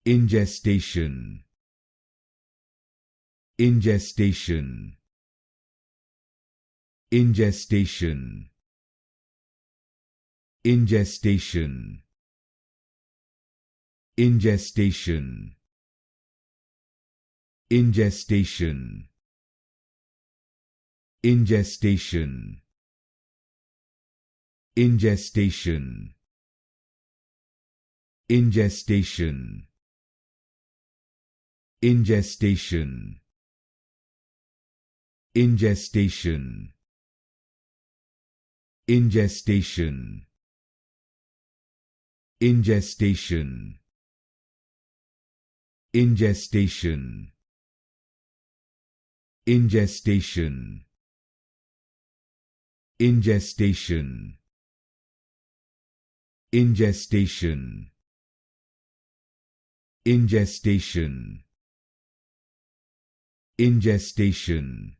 Ingestation. Ingestation. Ingestation. Ingestation. Ingestation. Ingestation. Ingestation. Ingestation. Ingestation. Ingestation. Ingestation. Ingestation. Ingestation. Ingestation. Ingestation. Ingestation. Ingestation. Ingestation. Ingestation.